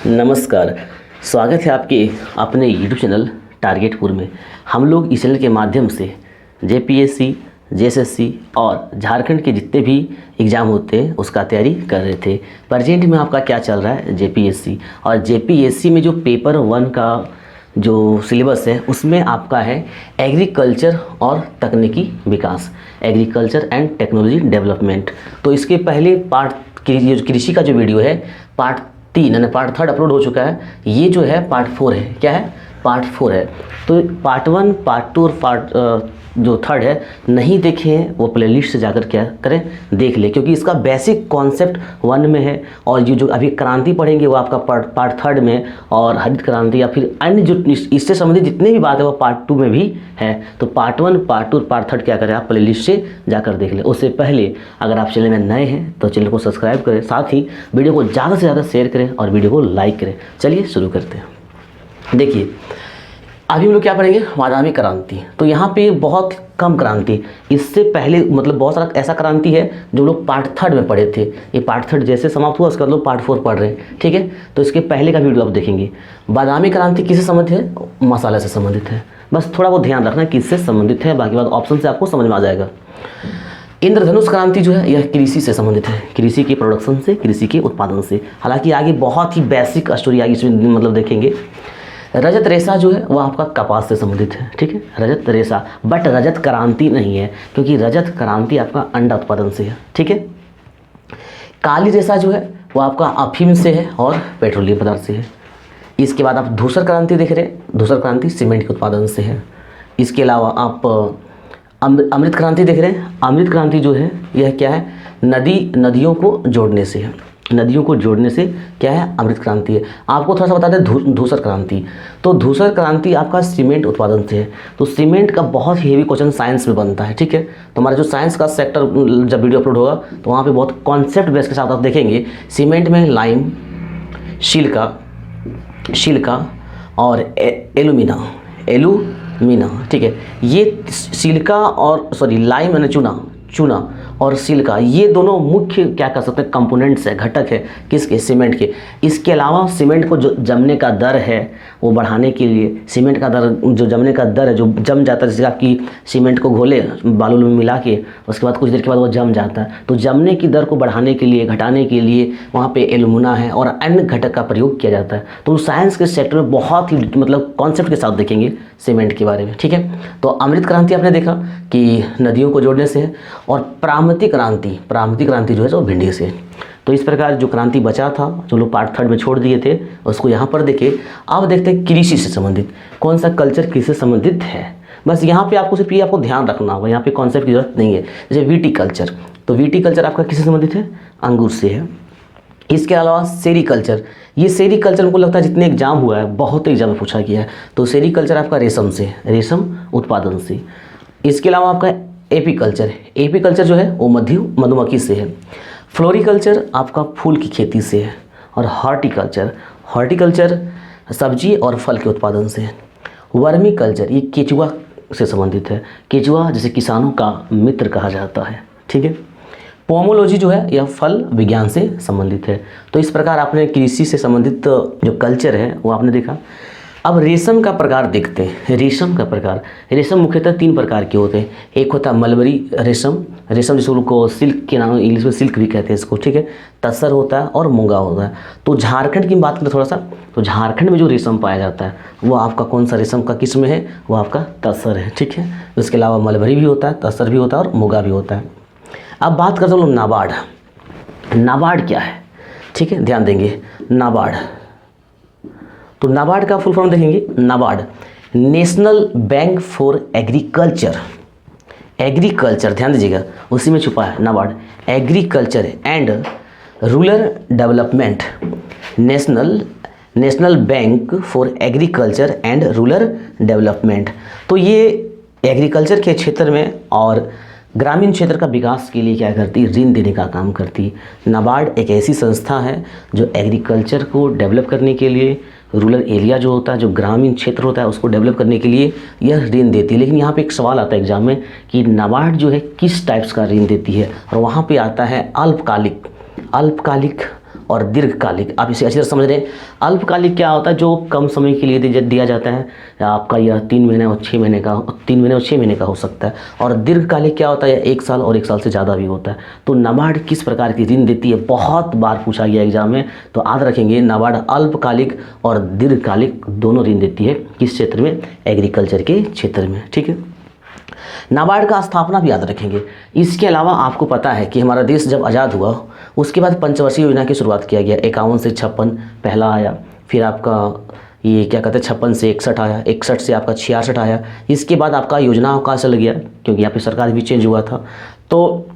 नमस्कार। स्वागत है आपके अपने YouTube चैनल टारगेटपुर में। हम लोग इस चैनल के माध्यम से JPSC, JSSC और झारखंड के जितने भी एग्ज़ाम होते हैं उसका तैयारी कर रहे थे। प्रेजेंट में आपका क्या चल रहा है JPSC, और JPSC में जो पेपर 1 का जो सिलेबस है उसमें आपका है एग्रीकल्चर और तकनीकी विकास, एग्रीकल्चर एंड टेक्नोलॉजी डेवलपमेंट। तो इसके पहले कृषि का जो वीडियो है पार्ट 3 यानी पार्ट 3 अपलोड हो चुका है। ये जो है पार्ट 4 है। क्या है? पार्ट 4 है। तो पार्ट 1, पार्ट 2 और पार्ट जो 3 है नहीं देखे हैं वो प्लेलिस्ट से जाकर क्या करें, देख ले, क्योंकि इसका बेसिक कॉन्सेप्ट 1 में है और ये जो अभी क्रांति पढ़ेंगे वो आपका पार्ट 3 में, और हरित क्रांति या फिर अन्य जो इससे संबंधित जितने भी बात है वो पार्ट 2 में भी है। तो पार्ट 1, पार्ट 2 और पार्ट 3 क्या करें, आप प्लेलिस्ट से जाकर देख लें। उससे पहले अगर आप चैनल में नए हैं तो चैनल को सब्सक्राइब करें, साथ ही वीडियो को ज़्यादा से ज़्यादा शेयर करें और वीडियो को लाइक करें। चलिए शुरू करते हैं। देखिए अभी हम लोग क्या पढ़ेंगे, बादामी क्रांति। तो यहाँ पे बहुत कम क्रांति, इससे पहले मतलब बहुत सारा ऐसा क्रांति है जो लोग पार्ट 3 में पढ़े थे। ये पार्ट 3 जैसे समाप्त हुआ उसके बाद लोग पार्ट 4 पढ़ रहे हैं, ठीक है। तो इसके पहले का वीडियो आप देखेंगे। बादामी क्रांति किससे संबंधित है? मसाला से संबंधित है। बस थोड़ा बहुत ध्यान रखना किससे संबंधित है, बाकी बात ऑप्शन से आपको समझ में आ जाएगा। इंद्रधनुष क्रांति जो है यह कृषि से संबंधित है, कृषि के प्रोडक्शन से, कृषि के उत्पादन से। हालांकि आगे बहुत ही बेसिक स्टोरी आगे इसमें मतलब देखेंगे। रजत रेशा जो है वह आपका कपास से संबंधित है, ठीक है, रजत रेशा। बट रजत क्रांति नहीं है, क्योंकि रजत क्रांति आपका अंडा उत्पादन से है, ठीक है। काली रेशा जो है वह आपका अफीम से है और पेट्रोलियम पदार्थ से है। इसके बाद आप धूसर क्रांति देख रहे हैं, धूसर क्रांति सीमेंट के उत्पादन से है। इसके अलावा आप अमृत क्रांति देख रहे हैं। अमृत क्रांति जो है यह क्या है, नदियों को जोड़ने से है, नदियों को जोड़ने से क्या है, अमृत क्रांति है। आपको थोड़ा सा बता दें धूसर क्रांति। तो धूसर क्रांति आपका सीमेंट उत्पादन से है। तो सीमेंट का बहुत हेवी क्वेश्चन साइंस में बनता है, ठीक है। तो हमारा जो साइंस का सेक्टर जब वीडियो अपलोड होगा तो वहाँ पे बहुत कॉन्सेप्ट बेस के साथ आप देखेंगे। सीमेंट में लाइम, सिलिका और एलुमिना, ठीक है। ये सिलिका और लाइम यानी चूना और सिलिका, ये दोनों मुख्य क्या कर सकते हैं, कंपोनेंट्स है, घटक है किसके, सीमेंट के। इसके अलावा सीमेंट को जो जमने का दर है वो बढ़ाने के लिए, सीमेंट का दर जो जमने का दर है, जो जम जाता है, जैसे आपकी सीमेंट को घोले बालू में मिला के उसके बाद कुछ देर के बाद वो जम जाता है, तो जमने की दर को बढ़ाने के लिए, घटाने के लिए वहाँ पे एल्युमिना है और अन्य घटक का प्रयोग किया जाता है। तो साइंस के सेक्टर में बहुत ही मतलब कॉन्सेप्ट के साथ देखेंगे सीमेंट के बारे में, ठीक है। तो अमृत क्रांति आपने देखा कि नदियों को जोड़ने से है, और प्रामतिक क्रांति जो है वो भिंडी से। तो इस प्रकार जो क्रांति बचा था, जो लोग पार्ट 3 में छोड़ दिए थे, उसको यहाँ पर देखे। अब देखते हैं कृषि से संबंधित कौन सा कल्चर कृषि से संबंधित है। बस यहाँ पे आपको सिर्फ ये आपको ध्यान रखना होगा, यहाँ पे कॉन्सेप्ट की जरूरत नहीं है। जैसे विटीकल्चर, तो विटीकल्चर आपका किससे संबंधित है, अंगूर से है। इसके अलावा सेरीकल्चर, ये सेरीकल्चर हमको लगता है जितने एग्जाम हुआ है बहुत एग्जाम में पूछा गया है। तो सेरीकल्चर आपका रेशम से, रेशम उत्पादन से। इसके अलावा आपका एपीकल्चर जो है वो मधुमक्खी से है। फ्लोरिकल्चर आपका फूल की खेती से है। और हॉर्टिकल्चर सब्जी और फल के उत्पादन से है। वर्मीकल्चर ये केचुआ से संबंधित है, केचुआ जिसे किसानों का मित्र कहा जाता है, ठीक है। पोमोलॉजी जो है यह फल विज्ञान से संबंधित है। तो इस प्रकार आपने कृषि से संबंधित जो कल्चर है वो आपने देखा। अब रेशम का प्रकार देखते हैं। रेशम मुख्यतः 3 प्रकार के होते हैं। एक होता है मलबरी रेशम जिसको सिल्क के नाम, इंग्लिश में सिल्क भी कहते हैं इसको, ठीक है। तसर होता है और मूंगा होता है। तो झारखंड की बात करें थोड़ा सा, तो झारखंड में जो रेशम पाया जाता है वो आपका कौन सा रेशम का किस्म है, वो आपका तसर है, ठीक है। इसके अलावा मलबरी भी होता है, तसर भी होता है और मूंगा भी होता है। अब बात करते हैं नाबार्ड क्या है, ठीक है, ध्यान देंगे। नाबार्ड, तो नाबार्ड का फुल फॉर्म देखेंगे। NABARD national bank for agriculture, ध्यान दीजिएगा, उसी में छुपा है NABARD. Agriculture and rural development, national bank for agriculture and rural development. तो ये एग्रीकल्चर के क्षेत्र में और ग्रामीण क्षेत्र का विकास के लिए क्या करती है, ऋण देने का काम करती है। नाबार्ड एक ऐसी संस्था है जो एग्रीकल्चर को डेवलप करने के लिए, रूरल एरिया जो होता है, जो ग्रामीण क्षेत्र होता है उसको डेवलप करने के लिए यह ऋण देती है। लेकिन यहाँ पे एक सवाल आता है एग्जाम में कि नाबार्ड जो है किस टाइप्स का ऋण देती है, और वहाँ पे आता है अल्पकालिक और दीर्घकालिक। आप इसे अच्छी तरह समझ रहे हैं। अल्पकालिक क्या होता है, जो कम समय के लिए दिया जाता है, आपका यह 3 महीने और 6 महीने का, 3 महीने और 6 महीने का हो सकता है। और दीर्घकालिक क्या होता है, 1 साल और 1 साल से ज़्यादा भी होता है। तो नाबार्ड किस प्रकार की ऋण देती है, बहुत बार पूछा गया एग्जाम में, तो याद रखेंगे नाबार्ड अल्पकालिक और दीर्घकालिक दोनों ऋण देती है। किस क्षेत्र में, एग्रीकल्चर के क्षेत्र में। ठीक है, नाबार्ड का स्थापना भी याद रखेंगे। इसके अलावा आपको पता है कि हमारा देश जब आज़ाद हुआ उसके बाद पंचवर्षीय योजना की शुरुआत किया गया। 51 से 56 पहला आया, फिर आपका ये क्या कहते हैं 56 से 61 आया, 61 से आपका 66 आया। इसके बाद आपका योजनाओं का चल गया, क्योंकि यहाँ पे सरकार भी चेंज हुआ था। तो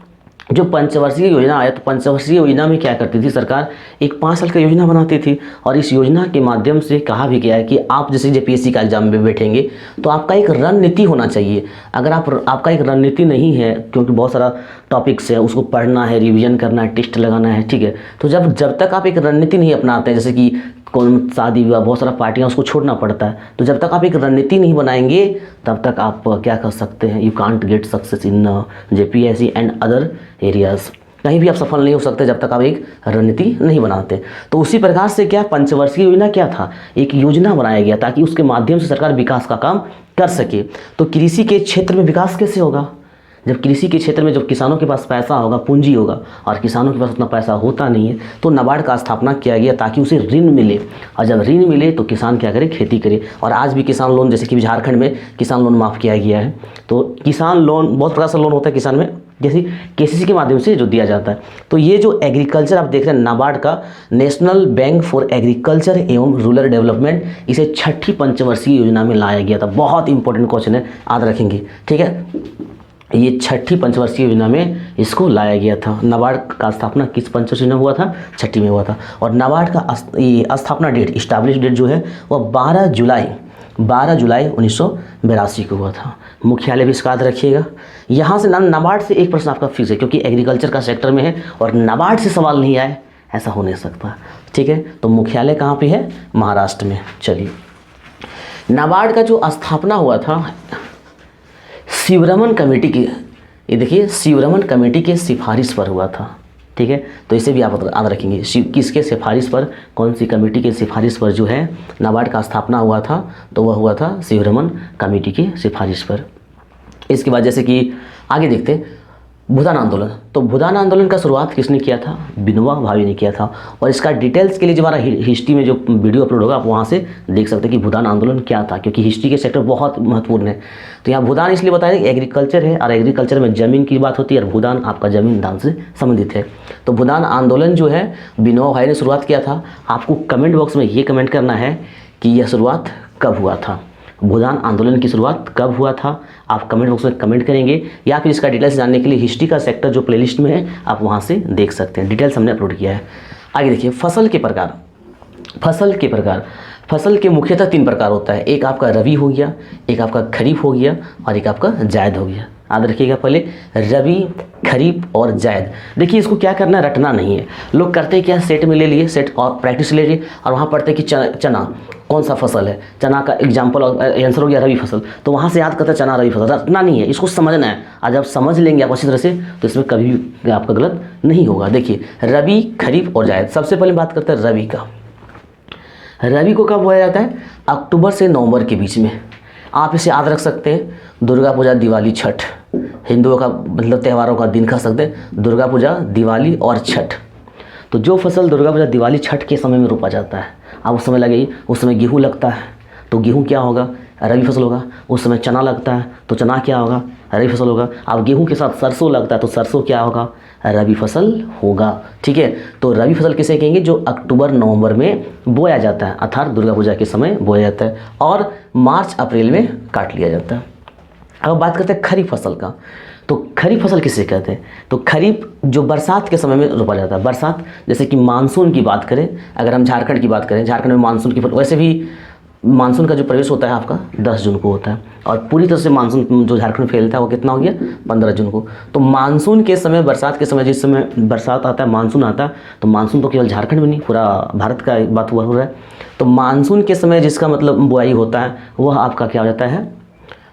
जो पंचवर्षीय योजना आया, तो पंचवर्षीय योजना में क्या करती थी सरकार, एक 5 साल की योजना बनाती थी। और इस योजना के माध्यम से कहा भी गया है कि आप जैसे जेपीएससी का एग्जाम में बैठेंगे तो आपका एक रणनीति होना चाहिए। अगर आपका एक रणनीति नहीं है, क्योंकि बहुत सारा टॉपिक्स है, उसको पढ़ना है, रिवीजन करना है, टेस्ट लगाना है, ठीक है, तो जब तक आप एक रणनीति नहीं अपनाते हैं, जैसे कि कौन शादी विवाह बहुत सारा पार्टियाँ, उसको छोड़ना पड़ता है, तो जब तक आप एक रणनीति नहीं बनाएंगे तब तक आप क्या कर सकते हैं, you can't get success in JPSC and other areas. कहीं भी आप सफल नहीं हो सकते जब तक आप एक रणनीति नहीं बनाते। तो उसी प्रकार से क्या पंचवर्षीय योजना क्या था, एक योजना बनाया गया ताकि उसके माध्यम से सरकार विकास का काम कर सके। तो कृषि के क्षेत्र में विकास कैसे होगा, जब कृषि के क्षेत्र में जब किसानों के पास पैसा होगा, पूंजी होगा, और किसानों के पास उतना पैसा होता नहीं है, तो नाबार्ड का स्थापना किया गया ताकि उसे ऋण मिले। और जब ऋण मिले तो किसान क्या करे, खेती करे। और आज भी किसान लोन, जैसे कि झारखंड में किसान लोन माफ़ किया गया है। तो किसान लोन बहुत प्रकार से लोन होता है किसान में, जैसे केसीसी के माध्यम से जो दिया जाता है। तो ये जो एग्रीकल्चर आप देख रहे हैं नाबार्ड का, नेशनल बैंक फॉर एग्रीकल्चर एवं रूरल डेवलपमेंट, इसे 6ठी पंचवर्षीय योजना में लाया गया था। बहुत इंपॉर्टेंट क्वेश्चन है, याद रखेंगे। ठीक है, ये 6ठी पंचवर्षीय योजना में इसको लाया गया था। नाबार्ड का स्थापना किस पंचवर्षीय योजना में हुआ था, 6ठी में हुआ था। और नाबार्ड का स्थापना डेट, इस्टाब्लिश डेट जो है वह 12 जुलाई 1982 को हुआ था। मुख्यालय भी इसका याद रखिएगा। यहाँ से नाबार्ड से एक प्रश्न आपका फिक्स है, क्योंकि एग्रीकल्चर का सेक्टर में है और नाबार्ड से सवाल नहीं आए, ऐसा हो नहीं सकता। ठीक है, तो मुख्यालय कहाँ पे है, महाराष्ट्र में। चलिए, नाबार्ड का जो स्थापना हुआ था शिवरमन कमेटी की, ये देखिए शिवरमन कमेटी के सिफारिश पर हुआ था। ठीक है, तो इसे भी आप याद रखेंगे, किसके सिफारिश पर, कौन सी कमेटी के सिफारिश पर जो है नाबार्ड का स्थापना हुआ था, तो वह हुआ था शिवरमन कमेटी की सिफारिश पर। इसके बाद जैसे कि आगे देखते हैं भूदान आंदोलन। तो भूदान आंदोलन का शुरुआत किसने किया था, विनोबा भावे ने किया था। और इसका डिटेल्स के लिए जो हमारा हिस्ट्री में जो वीडियो अपलोड होगा आप वहाँ से देख सकते हैं कि भूदान आंदोलन क्या था, क्योंकि हिस्ट्री के सेक्टर बहुत महत्वपूर्ण है। तो यहाँ भूदान इसलिए बताया कि एग्रीकल्चर है और एग्रीकल्चर में ज़मीन की बात होती है, और भूदान आपका ज़मीन दान से संबंधित है। तो भूदान आंदोलन जो है विनोबा भावे ने शुरुआत किया था। आपको कमेंट बॉक्स में ये कमेंट करना है कि यह शुरुआत कब हुआ था, भूदान आंदोलन की शुरुआत कब हुआ था, आप कमेंट बॉक्स में कमेंट करेंगे। या फिर इसका डिटेल्स जानने के लिए हिस्ट्री का सेक्टर जो प्लेलिस्ट में है आप वहां से देख सकते हैं, डिटेल्स हमने अपलोड किया है। आगे देखिए फसल के प्रकार। फसल के मुख्यतः 3 प्रकार होता है, एक आपका रबी हो गया, एक आपका खरीफ हो गया, और एक आपका जायद हो गया। याद रखिएगा, पहले रबी, खरीफ और जायद। देखिए इसको क्या करना है, रटना नहीं है। लोग करते हैं क्या, सेट में ले लिए, सेट और प्रैक्टिस ले लिए, और वहाँ पढ़ते कि चना कौन सा फसल है, चना का एग्जाम्पल आंसर हो गया रबी फसल, तो वहाँ से याद करते चना रबी फसल। रटना नहीं है, इसको समझना है। आज आप समझ लेंगे आप अच्छी तरह से, तो इसमें कभी भी आपका गलत नहीं होगा। देखिए रबी, खरीफ और जायद। सबसे पहले बात करते हैं रबी का। रबी को कब बोया जाता है, अक्टूबर से नवंबर के बीच में। आप इसे याद रख सकते हैं, दुर्गा पूजा, दिवाली, छठ, हिंदुओं का मतलब त्योहारों का दिन कह सकते हैं, दुर्गा पूजा, दिवाली और छठ। तो जो फसल दुर्गा पूजा, दिवाली, छठ के समय में रोपा जाता है, अब उस समय लगे, उस समय गेहूँ लगता है, तो गेहूँ क्या होगा, रबी फसल होगा। उस समय चना लगता है, तो चना क्या होगा, रबी फसल होगा। अब गेहूँ के साथ सरसों लगता है, तो सरसों क्या होगा, रबी फसल होगा। ठीक है, तो रबी फसल किसे कहेंगे, जो अक्टूबर नवंबर में बोया जाता है, अर्थात दुर्गा पूजा के समय बोया जाता है, और मार्च अप्रैल में काट लिया जाता है। अब बात करते हैं खरीफ फसल का। तो खरीफ फसल किसे कहते हैं, तो खरीफ जो बरसात के समय में रोपा जाता है। बरसात जैसे कि मानसून की बात करें, अगर हम झारखंड की बात करें, झारखंड में मानसून की, वैसे भी मानसून का जो प्रवेश होता है आपका 10 जून को होता है, और पूरी तरह से मानसून जो झारखंड में फैलता है वो कितना हो गया, 15 जून को। तो मानसून के समय, बरसात के समय, जिस समय बरसात आता है, मानसून आता है, तो मानसून तो केवल झारखंड में नहीं, पूरा भारत का बात हुआ हो रहा है। तो मानसून के समय जिसका मतलब बुआई होता है, वह आपका क्या हो जाता है,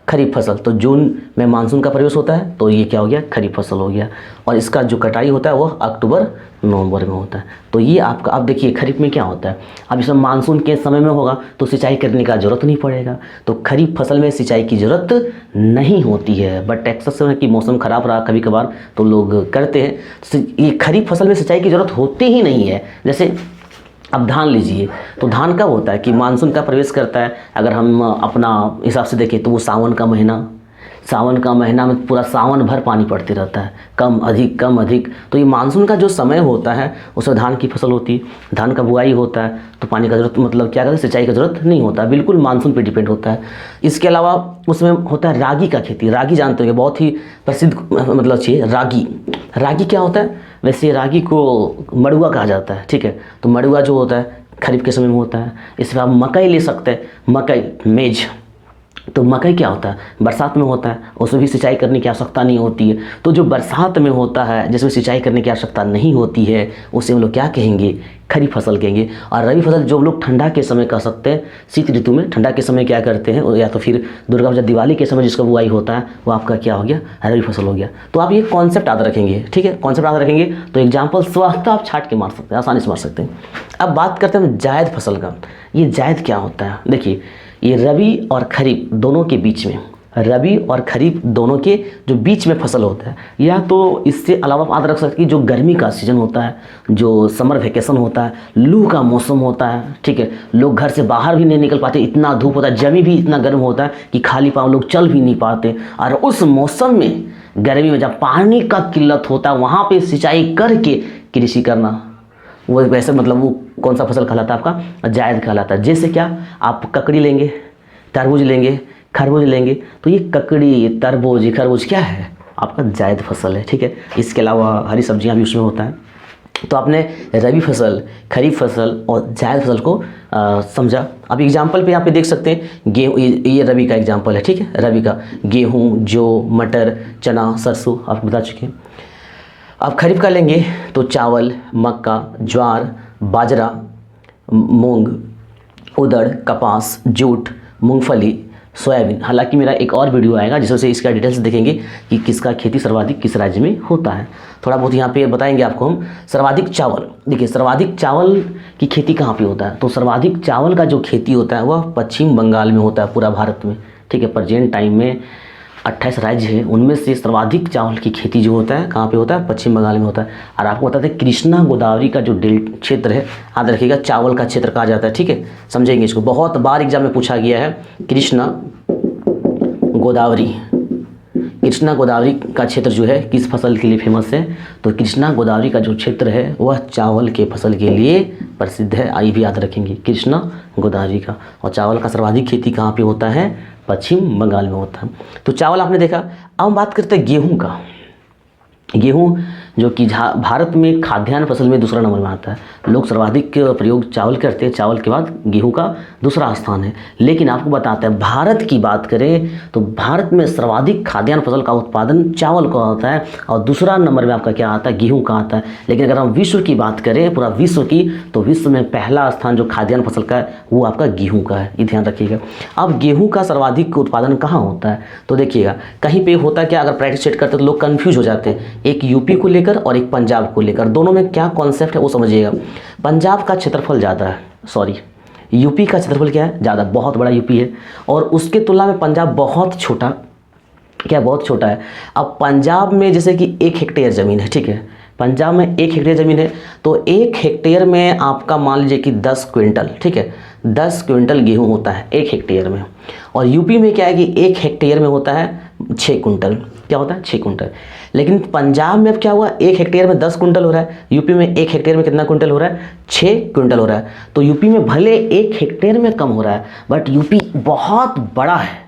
खरीफ फसल, तो जून में मानसून का प्रवेश होता है, तो ये क्या हो गया, खरीफ फसल हो गया। और इसका जो कटाई होता है वह अक्टूबर नवंबर में होता है। तो ये आपका, अब देखिए खरीफ में क्या होता है, अब इसमें मानसून के समय में होगा तो सिंचाई करने का जरूरत नहीं पड़ेगा, तो खरीफ फसल में सिंचाई की ज़रूरत नहीं होती है। बट टेक्सास में कि मौसम ख़राब रहा कभी कभार तो लोग करते हैं, तो ये खरीफ फसल में सिंचाई की ज़रूरत होती ही नहीं है। जैसे अब धान लीजिए, तो धान कब होता है कि मानसून का प्रवेश करता है, अगर हम अपना हिसाब से देखें तो वो सावन का महीना में पूरा सावन भर पानी पड़ते रहता है, कम अधिक। तो ये मानसून का जो समय होता है उसमें धान की फसल होती है, धान का बुआई होता है, तो पानी का जरूरत, मतलब क्या कहते हैं, सिंचाई का जरूरत नहीं होता, बिल्कुल मानसून पे डिपेंड होता है। इसके अलावा उसमें होता है रागी का खेती। रागी जानते होंगे, बहुत ही प्रसिद्ध मतलब चीज़ रागी क्या होता है, वैसे रागी को मड़ुआ कहा जाता है, ठीक है। तो मड़ुआ जो होता है खरीफ के समय में होता है। इसमें आप मकई ले सकते हैं, मकई मेज, तो मकई क्या होता है, बरसात में होता है, उसमें भी सिंचाई करने की आवश्यकता नहीं होती है। तो जो बरसात में होता है जिसमें सिंचाई करने की आवश्यकता नहीं होती है उसे हम लोग क्या कहेंगे, खरीफ फसल कहेंगे। और रबी फसल जो हम लोग ठंडा के समय कर सकते हैं, शीत ऋतु में ठंडा के समय क्या करते हैं, या तो फिर दुर्गा पूजा दिवाली के समय जिसका बुआई होता है वो आपका क्या हो गया, रबी फसल हो गया। तो आप ये कॉन्सेप्ट याद रखेंगे, ठीक है, कॉन्सेप्ट याद रखेंगे तो एग्जाम्पल स्वतः आप छाट के मार सकते हैं, आसानी से मार सकते हैं। अब बात करते हैं जायद फसल का। ये जायद क्या होता है, देखिए ये रबी और खरीफ दोनों के बीच में, रबी और खरीफ दोनों के जो बीच में फसल होता है, या तो इससे अलावा आप याद रख सकते हैं जो गर्मी का सीजन होता है, जो समर वेकेशन होता है, लू का मौसम होता है, ठीक है, लोग घर से बाहर भी नहीं निकल पाते, इतना धूप होता है, जमी भी इतना गर्म होता है कि खाली पाँव लोग चल भी नहीं पाते। और उस मौसम में, गर्मी में जब पानी का किल्लत होता है वहाँ पर सिंचाई करके कृषि करना, वो वैसे मतलब वो कौन सा फसल कहलाता है आपका, जायद कहलाता है। जैसे क्या, आप ककड़ी लेंगे, तरबूज लेंगे, खरबूज लेंगे, तो ये ककड़ी, तरबूज, खरबूज क्या है, आपका जायद फसल है, ठीक है। इसके अलावा हरी सब्जियां भी उसमें होता है। तो आपने रबी फसल, खरीफ फसल और जायद फसल को समझा। अब एग्जाम्पल पे यहाँ पे देख सकते हैं, गेहूँ, ये रबी का एग्जाम्पल है, ठीक है, रबी का गेहूँ, जौ, मटर, चना, सरसों आपको बता चुके हैं। अब खरीफ का लेंगे तो चावल, मक्का, ज्वार, बाजरा, मूंग, उड़द, कपास, जूट, मूंगफली, सोयाबीन। हालांकि मेरा एक और वीडियो आएगा जिसमें से इसका डिटेल्स देखेंगे कि किसका खेती सर्वाधिक किस राज्य में होता है। थोड़ा बहुत यहाँ पे बताएंगे आपको हम। सर्वाधिक चावल, देखिए सर्वाधिक चावल की खेती कहाँ पे होता है, तो सर्वाधिक चावल का जो खेती होता है वह पश्चिम बंगाल में होता है पूरा भारत में, ठीक है। प्रेजेंट टाइम में 28 राज्य हैं, उनमें से सर्वाधिक चावल की खेती जो होता है कहाँ पे होता है, पश्चिम बंगाल में होता है। और आपको बताते हैं कृष्णा गोदावरी का जो क्षेत्र है, याद रखिएगा चावल का क्षेत्र कहा जाता है, ठीक है, समझेंगे इसको, बहुत बार एग्जाम में पूछा गया है। कृष्णा गोदावरी का क्षेत्र जो है किस फसल के लिए फेमस है, तो कृष्णा गोदावरी का जो क्षेत्र है वह चावल के फसल के लिए प्रसिद्ध है। आई भी याद रखेंगे कृष्णा गोदावरी का। और चावल का सर्वाधिक खेती कहाँ पे होता है, पश्चिम बंगाल में होता है। तो चावल आपने देखा। अब हम बात करते हैं गेहूं का। गेहूं जो कि भारत में खाद्यान्न फसल में दूसरा नंबर में आता है। लोग सर्वाधिक प्रयोग चावल करते हैं, चावल के बाद गेहूं का दूसरा स्थान है। लेकिन आपको बताते हैं भारत की बात करें तो भारत में सर्वाधिक खाद्यान्न फसल का उत्पादन चावल का होता है और दूसरा नंबर में आपका क्या आता है, गेहूं का आता है। लेकिन अगर हम विश्व की बात करें, पूरा विश्व की, तो विश्व में पहला स्थान जो खाद्यान्न फसल का है वो आपका गेहूँ का है, ये ध्यान रखिएगा। अब गेहूँ का सर्वाधिक उत्पादन कहाँ होता है, तो देखिएगा कहीं पर होता है क्या, अगर प्रैक्टिस सेट करते तो लोग कन्फ्यूज हो जाते हैं, एक यूपी को लेकर और एक पंजाब को लेकर, दोनों में क्या कॉन्सेप्ट है वो समझिएगा। पंजाब का क्षेत्रफल ज़्यादा है, सॉरी यूपी का क्षेत्रफल क्या है, ज़्यादा, बहुत बड़ा यूपी है, और उसके तुलना में पंजाब बहुत छोटा, क्या बहुत छोटा है। अब पंजाब में जैसे कि 1 हेक्टेयर ज़मीन है, ठीक है, पंजाब में 1 हेक्टेयर ज़मीन है, तो 1 हेक्टेयर में आपका मान लीजिए कि 10 क्विंटल, ठीक है, 10 क्विंटल गेहूँ होता है 1 हेक्टेयर में। और यूपी में क्या है कि 1 हेक्टेयर में होता है 6 क्विंटल, क्या होता है 6 क्विंटल। लेकिन पंजाब में अब क्या हुआ, 1 हेक्टेयर में 10 क्विंटल हो रहा है, यूपी में 1 हेक्टेयर में कितना क्विंटल हो रहा है, 6 क्विंटल हो रहा है। तो यूपी में भले 1 हेक्टेयर में कम हो रहा है, बट यूपी बहुत बड़ा है,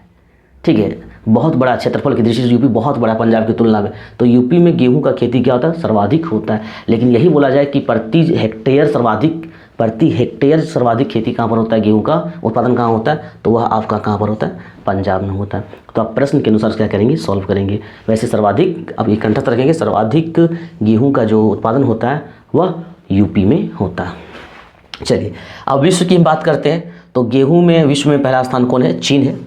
ठीक है, बहुत बड़ा क्षेत्रफल की दृष्टि से यूपी बहुत बड़ा पंजाब की तुलना में। तो यूपी में गेहूं का खेती क्या होता है, सर्वाधिक होता है। लेकिन यही बोला जाए कि प्रति हेक्टेयर सर्वाधिक खेती कहाँ पर होता है, गेहूं का उत्पादन कहाँ होता है, तो वह आपका कहाँ पर होता है, पंजाब में होता है। तो आप प्रश्न के अनुसार क्या करेंगे, सॉल्व करेंगे। वैसे सर्वाधिक, अब ये कंठस्थ रखेंगे, सर्वाधिक गेहूं का जो उत्पादन होता है वह यूपी में होता है। चलिए अब विश्व की हम बात करते हैं। तो गेहूं में विश्व में पहला स्थान कौन है, चीन है।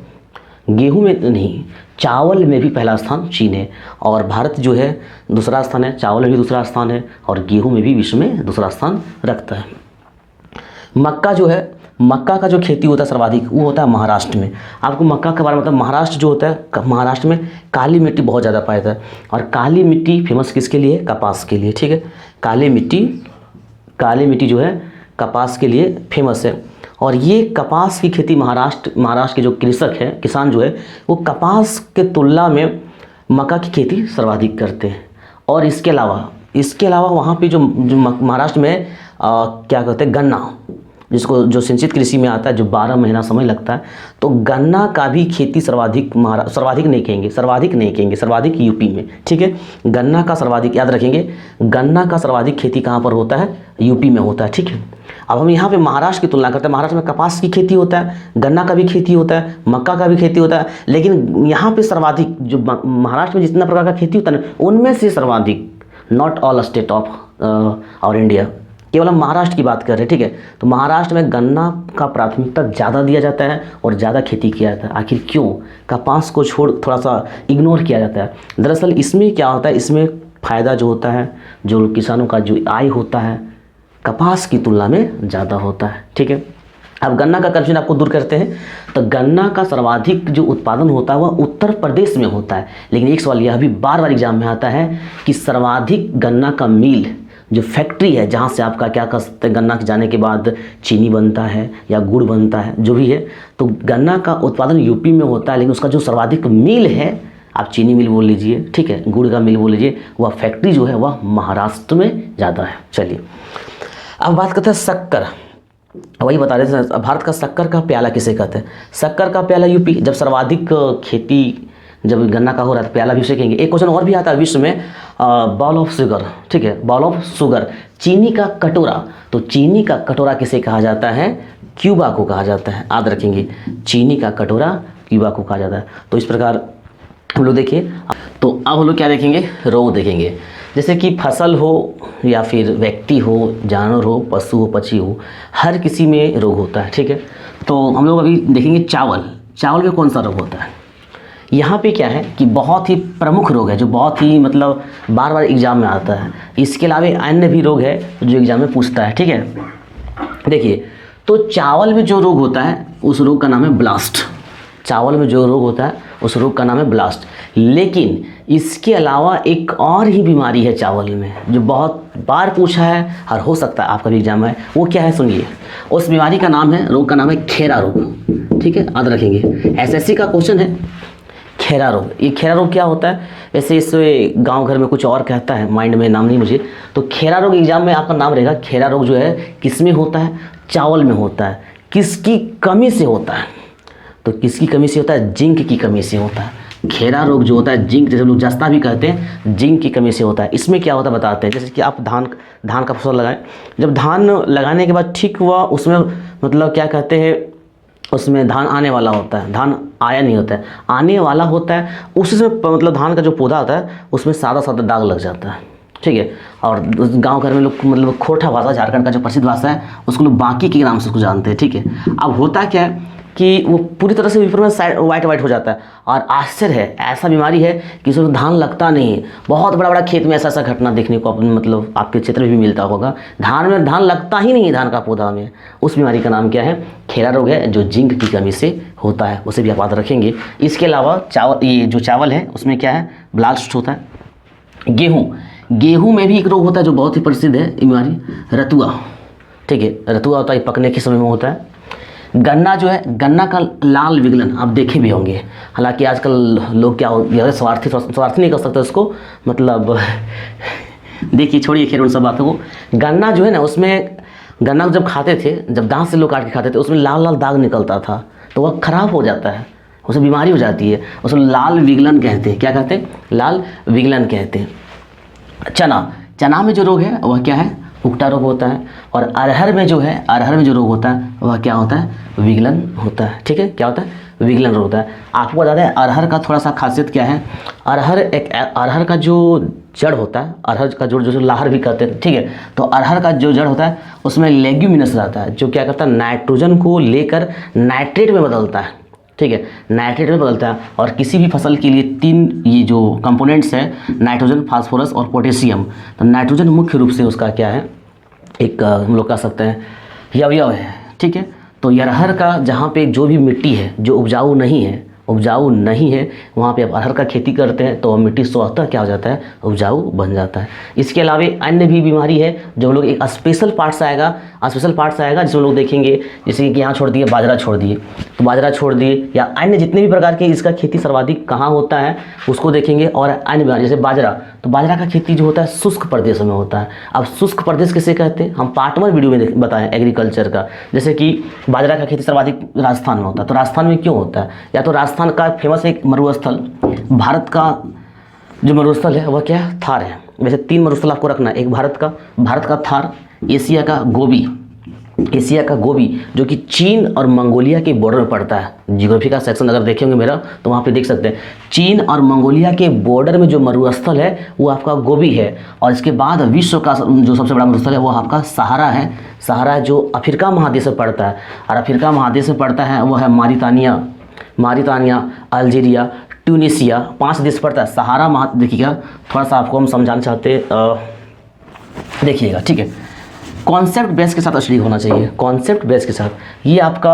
गेहूं में नहीं, चावल में भी पहला स्थान चीन है, और भारत जो है दूसरा स्थान है, चावल में भी दूसरा स्थान है, और गेहूं में भी विश्व में दूसरा स्थान रखता है। मक्का जो है, मक्का का जो खेती होता है सर्वाधिक वो होता है महाराष्ट्र में। आपको मक्का के बारे में मतलब महाराष्ट्र जो होता है, महाराष्ट्र में काली मिट्टी बहुत ज़्यादा पाया जाता है, और काली मिट्टी फेमस किसके लिए? कपास के लिए, ठीक है। काली मिट्टी जो है कपास के लिए फेमस है, और ये कपास की खेती महाराष्ट्र के जो कृषक हैं, किसान जो है, वो कपास के तुलना में मक्का की खेती सर्वाधिक करते हैं। और इसके अलावा वहाँ पे जो महाराष्ट्र में क्या कहते हैं, गन्ना, जो सिंचित कृषि में आता है, जो 12 महीना समय लगता है, तो गन्ना का भी खेती सर्वाधिक नहीं कहेंगे, सर्वाधिक यूपी में, ठीक है। गन्ना का सर्वाधिक, याद रखेंगे, गन्ना का सर्वाधिक खेती कहाँ पर होता है? यूपी में होता है, ठीक है। अब हम यहाँ पे महाराष्ट्र की तुलना करते हैं। महाराष्ट्र में कपास की खेती होता है, गन्ना का भी खेती होता है, मक्का का भी खेती होता है, लेकिन यहाँ पे सर्वाधिक जो महाराष्ट्र में जितना प्रकार का खेती होता है ना, उनमें से सर्वाधिक, नॉट ऑल स्टेट ऑफ और इंडिया, केवल हम महाराष्ट्र की बात कर रहे हैं, ठीक है। तो महाराष्ट्र में गन्ना का प्राथमिकता ज़्यादा दिया जाता है और ज़्यादा खेती किया जाता है। आखिर क्यों? कपास को छोड़ थोड़ा सा इग्नोर किया जाता है। दरअसल इसमें क्या होता है, इसमें फ़ायदा जो होता है, जो किसानों का जो आय होता है, कपास की तुलना में ज़्यादा होता है, ठीक है। अब गन्ना का कंफ्यूजन आपको दूर करते हैं, तो गन्ना का सर्वाधिक जो उत्पादन होता है वह उत्तर प्रदेश में होता है। लेकिन एक सवाल यह भी बार बार एग्जाम में आता है कि सर्वाधिक गन्ना का मिल, जो फैक्ट्री है जहाँ से आपका क्या कर सकते हैं, गन्ना के जाने के बाद चीनी बनता है या गुड़ बनता है, जो भी है, तो गन्ना का उत्पादन यूपी में होता है, लेकिन उसका जो सर्वाधिक मिल है, आप चीनी मिल बोल लीजिए, ठीक है, गुड़ का मिल बोल लीजिए, वह फैक्ट्री जो है वह महाराष्ट्र में ज़्यादा है। चलिए अब बात करते हैं शक्कर। वही बता रहे थे, भारत का शक्कर का प्याला किसे कहते हैं? शक्कर का प्याला यूपी। जब सर्वाधिक खेती जब गन्ना का हो रहा है तो प्याला भी उसे कहेंगे। एक क्वेश्चन और भी आता है विश्व में, बॉल ऑफ शुगर, ठीक है, बॉल ऑफ शुगर, चीनी का कटोरा। तो चीनी का कटोरा किसे कहा जाता है? क्यूबा को कहा जाता है, याद रखेंगे, चीनी का कटोरा क्यूबा को कहा जाता है। तो इस प्रकार हम लोग देखिए, तो अब हम लोग क्या देखेंगे? रोग देखेंगे। जैसे कि फसल हो या फिर व्यक्ति हो, जानवर हो, पशु हो, पक्षी हो, हर किसी में रोग होता है, ठीक है। तो हम लोग अभी देखेंगे चावल में कौन सा रोग होता है। यहाँ पे क्या है कि बहुत ही प्रमुख रोग है, जो बहुत ही मतलब बार बार एग्जाम में आता है। इसके अलावा अन्य भी रोग है जो एग्जाम में पूछता है, ठीक है। देखिए, तो चावल में जो रोग होता है उस रोग का नाम है ब्लास्ट। चावल में जो रोग होता है उस रोग का नाम है ब्लास्ट। लेकिन इसके अलावा एक और ही बीमारी है चावल में, जो बहुत बार पूछा है और हो सकता है आपका भी एग्जाम है। वो क्या है सुनिए, उस बीमारी का नाम है, रोग का नाम है खेरा रोग, ठीक है, याद रखेंगे। एसएससी का क्वेश्चन है खेरा रोग। ये खेरा रोग क्या होता है? वैसे इसे गांव घर में कुछ और कहता है, माइंड में नाम नहीं मुझे। तो खेरा रोग एग्जाम में आपका नाम रहेगा। खेरा रोग जो है किस में होता है? चावल में होता है। किसकी कमी से होता है? तो किसकी कमी से होता है? जिंक की कमी से होता है। खेरा रोग जो होता है जिंक, जैसे लोग जस्ता भी कहते हैं, जिंक की कमी से होता है। इसमें क्या होता है बताते हैं। जैसे कि आप धान का फसल लगाएं, जब धान लगाने के बाद ठीक हुआ, उसमें मतलब क्या कहते हैं, उसमें धान आने वाला होता है, धान आया नहीं होता है, आने वाला होता है। उसमें मतलब धान का जो पौधा होता है उसमें सादा सादा दाग लग जाता है, ठीक है। और गांव घर में लोग मतलब खोटा भाषा, झारखंड का जो प्रसिद्ध भाषा है, उसको लोग बाकी के नाम से उसको जानते हैं, ठीक है। अब होता क्या है कि वो पूरी तरह से ऊपर में वाइट हो जाता है। और आश्चर्य है, ऐसा बीमारी है कि उसमें धान लगता नहीं है। बहुत बड़ा खेत में ऐसा घटना देखने को मतलब आपके क्षेत्र में भी मिलता होगा। धान में धान लगता ही नहीं है, धान का पौधा में। उस बीमारी का नाम क्या है? खेरा रोग है, जो जिंक की कमी से होता है। उसे भी आप याद रखेंगे। इसके अलावा ये जो चावल है उसमें क्या है? ब्लास्ट होता है। गेहूँ में भी एक रोग होता है जो बहुत ही प्रसिद्ध है, बीमारी, रतुआ, ठीक है। रतुआ होता है, पकने के समय में होता है। गन्ना जो है, गन्ना का लाल विगलन आप देखे भी होंगे। हालांकि आजकल लोग क्या हो, स्वार्थी नहीं कर सकते उसको, मतलब देखिए, छोड़िए खैर उन सब बातों को। गन्ना जो है ना, उसमें गन्ना को जब खाते थे, जब दांत से लोग काट के खाते थे, उसमें लाल लाल दाग निकलता था, तो वह खराब हो जाता है, उसे बीमारी हो जाती है। उसको लाल विगलन कहते हैं। क्या कहते हैं? लाल विगलन कहते हैं। चना में जो रोग है वह क्या है? उकटा रोग होता है। और अरहर में जो रोग होता है वह क्या होता है? विगलन होता है, ठीक है। क्या होता है? विगलन रोग होता है। आपको बता दें, अरहर का थोड़ा सा खासियत क्या है। अरहर का जो जड़ होता है, अरहर का जो लाहर भी कहते हैं, ठीक है। तो अरहर का जो जड़ होता है उसमें लेग्यूमिनस रहता है, जो क्या करता है? नाइट्रोजन को लेकर नाइट्रेट में बदलता है। ठीक है, नाइट्रेट में बदलता है। और किसी भी फसल के लिए 3 ये जो कंपोनेंट्स है, नाइट्रोजन, फास्फोरस और पोटेशियम। तो नाइट्रोजन मुख्य रूप से उसका क्या है, एक हम लोग कह सकते हैं अवयव है, ठीक है। तो अरहर का जहाँ पे जो भी मिट्टी है जो उपजाऊ नहीं है, वहाँ पे आप अरहर का खेती करते हैं तो मिट्टी स्वतः क्या हो जाता है, उपजाऊ बन जाता है। इसके अलावा अन्य भी बीमारी है जो हम लोग एक स्पेशल पार्ट्स आएगा जिसमें लोग देखेंगे, जैसे कि यहाँ छोड़ दिए बाजरा छोड़ दिए, तो बाजरा छोड़ दिए या अन्य जितने भी प्रकार के इसका खेती सर्वाधिक कहाँ होता है उसको देखेंगे। और अन्य बीमारी जैसे बाजरा, तो बाजरा का खेती जो होता है शुष्क प्रदेशों में होता है। अब शुष्क प्रदेश किसे कहते हैं, हम पार्ट 1 वीडियो में बताएं एग्रीकल्चर का। जैसे कि बाजरा का खेती सर्वाधिक राजस्थान में होता है, तो राजस्थान में क्यों होता है, या तो राजस्थान का फेमस एक मरुस्थल, भारत का जो मरुस्थल है वह क्या है, थार है। वैसे 3 मरुस्थल आपको रखना है, एक भारत का थार, एशिया का गोबी जो कि चीन और मंगोलिया के बॉर्डर में पड़ता है। जियोग्राफी का सेक्शन अगर देखेंगे मेरा तो वहाँ पे देख सकते हैं चीन और मंगोलिया के बॉर्डर में जो मरुस्थल है वो आपका गोबी है। और इसके बाद विश्व का जो सबसे बड़ा मरुस्थल है वो आपका सहारा है। सहारा जो अफ्रीका महादेश में पड़ता है, और अफ्रीका महादेश में पड़ता है वो है मारितानिया, अल्जीरिया, ट्यूनीशिया, 5 देश पड़ता है। सहारा देखिएगा, थोड़ा सा आपको हम समझाना चाहते देखिएगा, ठीक है। कॉन्सेप्ट बेस के साथ स्टडी होना चाहिए, कॉन्सेप्ट बेस के साथ। ये आपका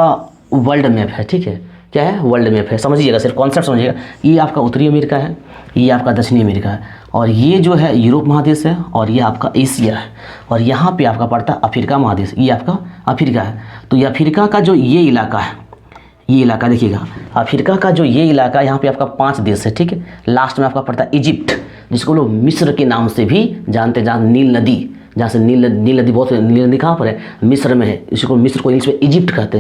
वर्ल्ड मैप है, ठीक है, क्या है, वर्ल्ड मैप है, समझिएगा, सिर्फ कॉन्सेप्ट समझिएगा। ये आपका उत्तरी अमेरिका है, ये आपका दक्षिणी अमेरिका है, और ये जो है यूरोप महादेश है, और ये आपका एशिया है, और यहाँ पे आपका पड़ता है अफ्रीका महादेश, ये आपका अफ्रीका है। तो ये अफ्रीका का जो ये इलाका है, ये इलाका देखिएगा, अफ्रीका का जो ये इलाका, यहाँ पे आपका 5 देश है, ठीक है। लास्ट में आपका पड़ता है इजिप्ट, जिसको लोग मिस्र के नाम से भी जानते हैं, जहाँ नील नदी, जहाँ से नील नदी बहुत है। नील नदी कहाँ पर है, मिस्र में है, इसको मिस्र को इंग्लिश में इजिप्ट कहते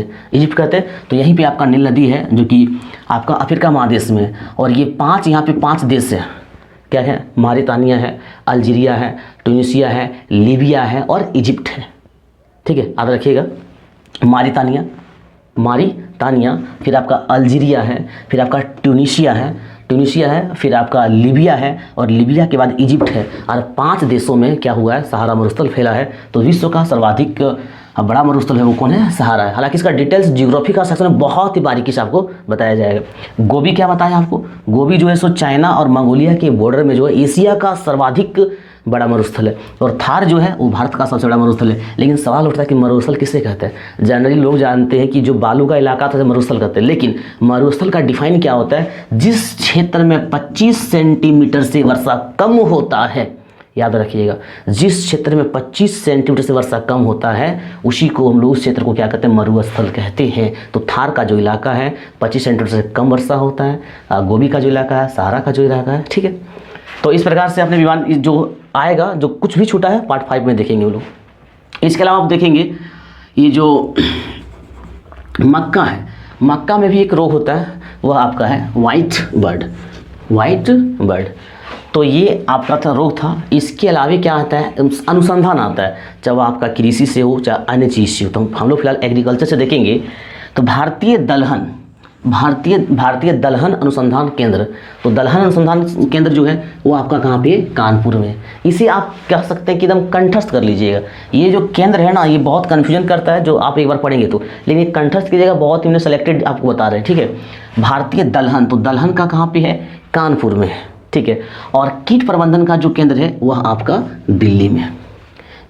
हैं। तो यहीं पे आपका नील नदी है जो कि आपका अफ्रीका महादेश में है। और ये 5 यहाँ पे 5 देश है, क्या है, मारितानिया है, अल्जीरिया है, ट्यूनीशिया है, लीबिया है और इजिप्ट है, ठीक है, याद रखिएगा। मारितानिया, फिर आपका अल्जीरिया है, फिर आपका ट्यूनीशिया है, फिर आपका लीबिया है, और लीबिया के बाद इजिप्ट है। और 5 देशों में क्या हुआ है, सहारा मरुस्थल फैला है। तो विश्व का सर्वाधिक बड़ा मरुस्थल है वो कौन है, सहारा है। हालांकि इसका डिटेल्स जियोग्राफी का सेक्शन में बहुत ही बारीकी से आपको बताया जाएगा। गोबी क्या बताया आपको, गोबी जो है सो चाइना और मंगोलिया के बॉर्डर में जो है एशिया का सर्वाधिक बड़ा मरुस्थल है, और थार जो है वो भारत का सबसे बड़ा मरुस्थल है। लेकिन सवाल उठता है कि मरुस्थल किसे कहते हैं। जनरली लोग जानते हैं कि जो बालू का इलाका था मरुस्थल कहते हैं, लेकिन मरुस्थल का डिफाइन क्या होता है, जिस क्षेत्र में 25 सेंटीमीटर से वर्षा कम होता है, याद रखिएगा, जिस क्षेत्र में 25 सेंटीमीटर से वर्षा कम होता है उसी को हम लोग उस क्षेत्र को क्या कहते हैं, मरुस्थल कहते हैं। तो थार का जो इलाका है 25 सेंटीमीटर से कम वर्षा होता है, गोबी का जो इलाका है, सहारा का जो इलाका है, ठीक है। तो इस प्रकार से अपने विमान जो आएगा, जो कुछ भी छूटा है पार्ट 5 में देखेंगे वो लोग। इसके अलावा आप देखेंगे ये जो मक्का है, मक्का में भी एक रोग होता है, वह आपका है वाइट बर्ड। तो ये आपका था रोग था। इसके अलावा क्या आता है, अनुसंधान आता है, चाहे आपका कृषि से हो चाहे अन्य चीज़ से हो। तो हम लोग फिलहाल एग्रीकल्चर से देखेंगे। तो भारतीय दलहन अनुसंधान केंद्र, तो दलहन अनुसंधान केंद्र जो है वो आपका कहाँ पे, कानपुर में। इसे आप कह सकते हैं कि एकदम कंठस्थ कर लीजिएगा। ये जो केंद्र है ना, ये बहुत कन्फ्यूजन करता है जो आप एक बार पढ़ेंगे तो, लेकिन ये कंठस्थ कीजिएगा, बहुत ही सेलेक्टेड आपको बता रहे हैं, ठीक है। भारतीय दलहन, तो दलहन का कहाँ पे है, कानपुर में है, ठीक है। और कीट प्रबंधन का जो केंद्र है वह आपका दिल्ली में है।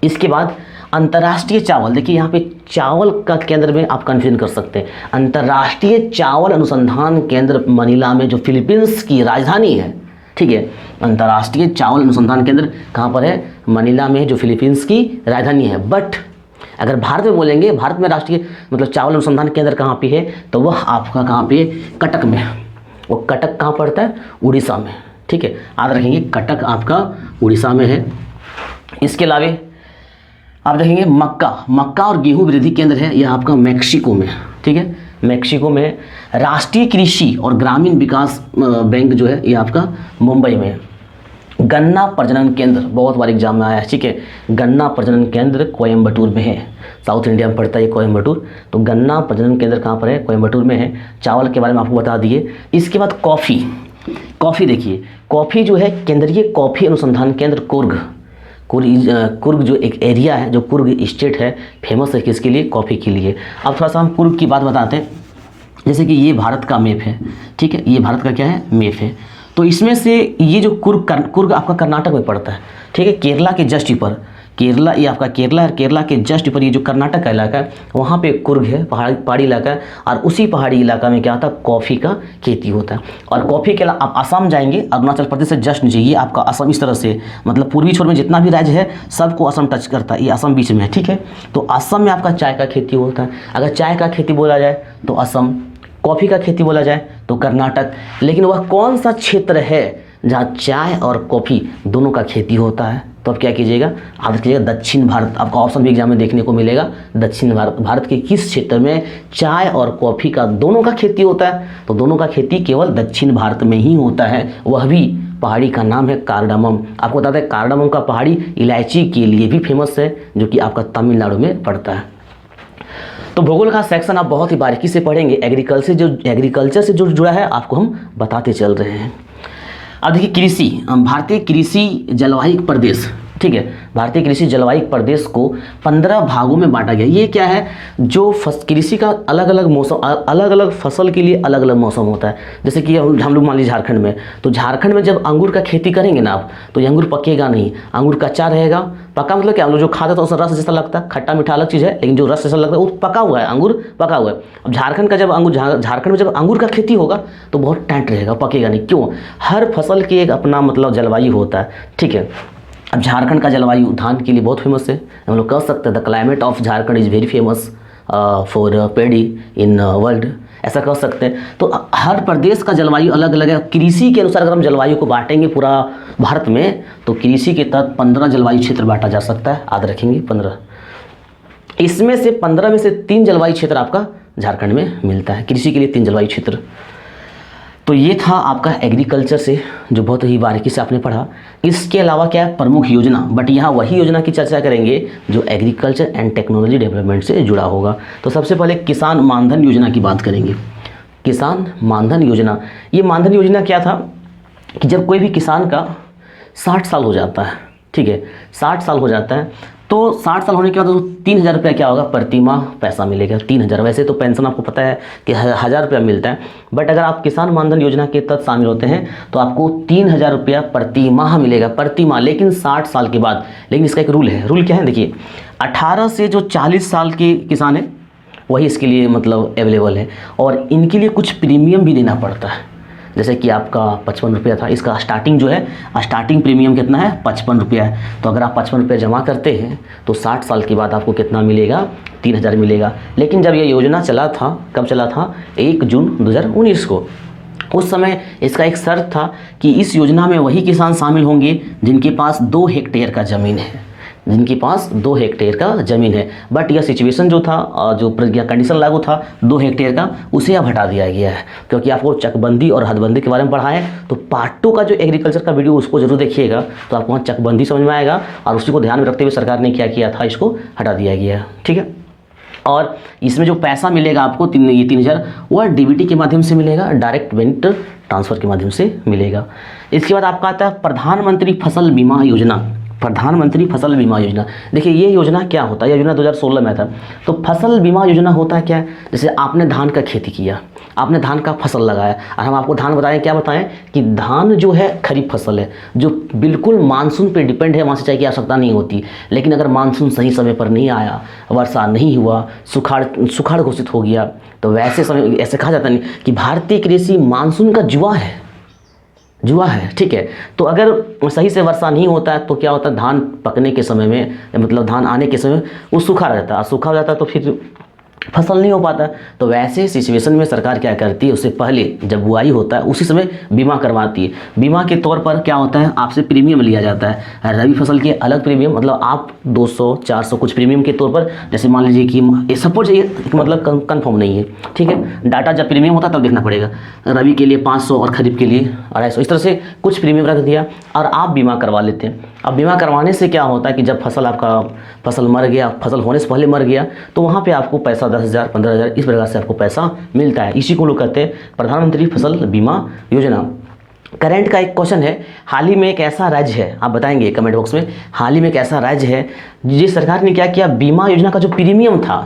इसके बाद अंतर्राष्ट्रीय चावल, देखिए यहाँ पे चावल का केंद्र में आप कन्फ्यूजन कर सकते हैं। अंतर्राष्ट्रीय चावल अनुसंधान केंद्र मनीला में, जो फिलीपींस की राजधानी है, ठीक है। अंतर्राष्ट्रीय चावल अनुसंधान केंद्र कहाँ पर है, मनीला में, जो फिलीपींस की राजधानी है। बट अगर भारत में बोलेंगे, भारत में राष्ट्रीय चावल अनुसंधान केंद्र कहाँ पे है, तो वह आपका कहाँ पे, कटक में। वो कटक कहाँ पड़ता है, उड़ीसा में, ठीक है, याद रखेंगे, कटक आपका उड़ीसा में है। इसके अलावा आप देखेंगे मक्का और गेहूं वृद्धि केंद्र है, यह आपका मैक्सिको में, ठीक है, मैक्सिको में। राष्ट्रीय कृषि और ग्रामीण विकास बैंक जो है ये आपका मुंबई में है। गन्ना प्रजनन केंद्र बहुत बार एग्जाम में आया है, ठीक है। गन्ना प्रजनन केंद्र कोयम्बटूर में है, साउथ इंडिया में पड़ता है ये कोयम्बटूर। तो गन्ना प्रजनन केंद्र कहाँ पर है, कोयम्बटूर में है। चावल के बारे में आपको बता दिए। इसके बाद कॉफ़ी देखिए, कॉफ़ी जो है केंद्रीय कॉफ़ी अनुसंधान केंद्र कुर्ग जो एक एरिया है, जो कुर्ग स्टेट है, फेमस है किसके लिए, कॉफ़ी के लिए। अब थोड़ा सा हम कुर्ग की बात बताते हैं। जैसे कि ये भारत का मैप है, ठीक है, ये भारत का क्या है, मैप है। तो इसमें से ये जो कुर्ग आपका कर्नाटक में पड़ता है, ठीक है, केरला के जस्ट ऊपर, केरला, ये आपका केरला है, केरला के जस्ट ऊपर ये जो कर्नाटक का इलाका है वहाँ पे कुर्ग है, पहाड़ी इलाका है। और उसी पहाड़ी इलाका में क्या होता है, कॉफ़ी का खेती होता है। और कॉफ़ी के अलावा आप असम जाएंगे, अरुणाचल प्रदेश से जस्ट नीचे, ये आपका असम इस तरह से, मतलब पूर्वी छोर में जितना भी राज्य है सबको असम टच करता है, ये असम बीच में है, ठीक है। तो असम में आपका चाय का खेती होता है। अगर चाय का खेती बोला जाए तो असम, कॉफ़ी का खेती बोला जाए तो कर्नाटक। लेकिन वह कौन सा क्षेत्र है जहाँ चाय और कॉफ़ी दोनों का खेती होता है? तो आप क्या कीजिएगा, आप कीजिएगा दक्षिण भारत। आपका ऑप्शन भी एग्जाम में देखने को मिलेगा, दक्षिण भारत के किस क्षेत्र में चाय और कॉफ़ी का दोनों का खेती होता है? तो दोनों का खेती केवल दक्षिण भारत में ही होता है। वह भी पहाड़ी का नाम है कार्डामम। आपको बता दें कार्डामम का पहाड़ी इलायची के लिए भी फेमस है, जो कि आपका तमिलनाडु में पड़ता है। तो भूगोल का सेक्शन आप बहुत ही बारीकी से पढ़ेंगे। एग्रीकल्चर से जो जुड़ा है आपको हम बताते चल रहे हैं। अब देखिए कृषि, भारतीय कृषि जलवायु प्रदेश, ठीक है, भारतीय कृषि जलवायु प्रदेश को 15 भागों में बांटा गया। ये क्या है, जो कृषि का अलग अलग मौसम, अलग अलग फसल के लिए अलग अलग मौसम होता है। जैसे कि हम लोग मान लीजिए झारखंड में, तो झारखंड में जब अंगूर का खेती करेंगे ना आप, तो ये अंगूर पकेगा नहीं, अंगूर कच्चा रहेगा। पका मतलब क्या, हम लोग जो खाते तो उसका रस जैसा लगता है, खट्टा मीठा अलग चीज़ है, लेकिन जो रस जैसा लगता है वो पका हुआ है, अंगूर पका हुआ है। अब झारखंड में जब अंगूर का खेती होगा तो बहुत टाइट रहेगा, पकेगा नहीं। क्यों? हर फसल की एक अपना मतलब जलवायु होता है, ठीक है। अब झारखंड का जलवायु धान के लिए बहुत फेमस है। हम लोग कह सकते हैं the climate of Jharkhand is very famous for pedi in world, ऐसा कह सकते हैं। तो हर प्रदेश का जलवायु अलग अलग है। कृषि के अनुसार अगर हम जलवायु को बांटेंगे पूरा भारत में, तो कृषि के तहत 15 जलवायु क्षेत्र बांटा जा सकता है। याद रखेंगे 15। इसमें से 15 में से 3 जलवायु क्षेत्र आपका झारखंड में मिलता है, कृषि के लिए 3 जलवायु क्षेत्र। तो ये था आपका एग्रीकल्चर से, जो बहुत ही बारीकी से आपने पढ़ा। इसके अलावा क्या है, प्रमुख योजना, बट यहाँ वही योजना की चर्चा करेंगे जो एग्रीकल्चर एंड टेक्नोलॉजी डेवलपमेंट से जुड़ा होगा। तो सबसे पहले किसान मानधन योजना की बात करेंगे। किसान मानधन योजना, ये मानधन योजना क्या था कि जब कोई भी किसान का 60 साल हो जाता है, ठीक है, 60 साल हो जाता है, तो 60 साल होने के बाद तो 3,000 रुपया क्या होगा, प्रति माह पैसा मिलेगा, 3,000। वैसे तो पेंशन आपको पता है कि 1,000 रुपया मिलता है, बट अगर आप किसान मानधन योजना के तहत शामिल होते हैं तो आपको 3,000 रुपया प्रति माह मिलेगा, प्रति माह, लेकिन 60 साल के बाद। लेकिन इसका एक रूल है। रूल क्या है, देखिए, 18 से जो 40 साल के किसान है वही इसके लिए मतलब अवेलेबल है, और इनके लिए कुछ प्रीमियम भी देना पड़ता है। जैसे कि आपका 55 रुपया था, इसका स्टार्टिंग जो है, स्टार्टिंग प्रीमियम कितना है, 55 रुपया है। तो अगर आप 55 रुपया जमा करते हैं तो 60 साल के बाद आपको कितना मिलेगा, 3,000 मिलेगा। लेकिन जब ये योजना चला था, कब चला था, 1 जून 2019 को, उस समय इसका एक शर्त था कि इस योजना में वही किसान शामिल होंगे जिनके पास 2 हेक्टेयर का ज़मीन है, जिनके पास 2 हेक्टेयर का ज़मीन है। बट यह सिचुएशन जो था, जो कंडीशन लागू था 2 हेक्टेयर का, उसे अब हटा दिया गया है, क्योंकि आपको चकबंदी और हदबंदी के बारे में पढ़ा है। तो पार्ट 2 का जो एग्रीकल्चर का वीडियो उसको जरूर देखिएगा, तो आपको वहाँ चकबंदी समझ में आएगा, और उसी को ध्यान में रखते हुए सरकार ने क्या किया था, इसको हटा दिया गया है, ठीक है। और इसमें जो पैसा मिलेगा आपको 3,000, वह डीबीटी के माध्यम से मिलेगा, डायरेक्ट बेनिफिट ट्रांसफ़र के माध्यम से मिलेगा। इसके बाद आपका आता है प्रधानमंत्री फसल बीमा योजना। प्रधानमंत्री फसल बीमा योजना, देखिए ये योजना क्या होता है, यह योजना 2016 में था। तो फसल बीमा योजना होता है क्या, जैसे आपने धान का खेती किया, आपने धान का फसल लगाया, और हम आपको धान बताएं, क्या बताएं कि धान जो है खरीफ फसल है, जो बिल्कुल मानसून पे डिपेंड है, वहाँ सिंचाई की आवश्यकता नहीं होती। लेकिन अगर मानसून सही समय पर नहीं आया, वर्षा नहीं हुआ, सुखाड़ घोषित हो गया, तो वैसे समय ऐसे कहा जाता नहीं कि भारतीय कृषि मानसून का जुआ है, ठीक है। तो अगर सही से वर्षा नहीं होता है तो क्या होता है, धान पकने के समय में, मतलब धान आने के समय वो सूखा रहता है, सूखा हो जाता है तो फिर फसल नहीं हो पाता। तो वैसे सिचुएशन में सरकार क्या करती है, उससे पहले जब बुआई होता है उसी समय बीमा करवाती है। बीमा के तौर पर क्या होता है, आपसे प्रीमियम लिया जाता है। रबी फसल के अलग प्रीमियम, मतलब आप 200 400 कुछ प्रीमियम के तौर पर, जैसे मान लीजिए कि सपोज ये मतलब कंफर्म नहीं है, ठीक है, डाटा जब प्रीमियम होता है तब देखना पड़ेगा। रबी के लिए 500 और खरीफ के लिए 250, इस तरह से कुछ प्रीमियम रख दिया और आप बीमा करवा लेते हैं। अब बीमा करवाने से क्या होता है कि जब फसल मर गया, फसल होने से पहले मर गया, तो वहाँ पे आपको पैसा 10,000 15,000 इस प्रकार से आपको पैसा मिलता है। इसी को लोग कहते हैं प्रधानमंत्री फसल बीमा योजना। करंट का एक क्वेश्चन है, हाल ही में एक ऐसा राज्य है, आप बताएंगे कमेंट बॉक्स में, हाल ही में एक ऐसा राज्य है जिस सरकार ने क्या किया, बीमा योजना का जो प्रीमियम था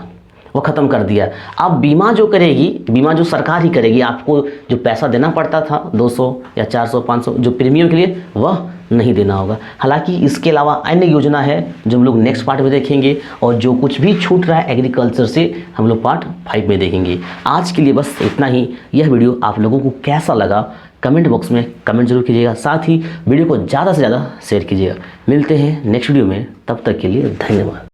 वो ख़त्म कर दिया। अब बीमा जो करेगी, बीमा जो सरकार ही करेगी, आपको जो पैसा देना पड़ता था 200 या 400 500 जो प्रीमियम के लिए, वह नहीं देना होगा। हालांकि इसके अलावा अन्य योजना है जो हम लोग नेक्स्ट पार्ट में देखेंगे, और जो कुछ भी छूट रहा है एग्रीकल्चर से हम लोग पार्ट 5 में देखेंगे। आज के लिए बस इतना ही। यह वीडियो आप लोगों को कैसा लगा कमेंट बॉक्स में कमेंट जरूर कीजिएगा, साथ ही वीडियो को ज़्यादा से ज़्यादा शेयर कीजिएगा। मिलते हैं नेक्स्ट वीडियो में, तब तक के लिए धन्यवाद।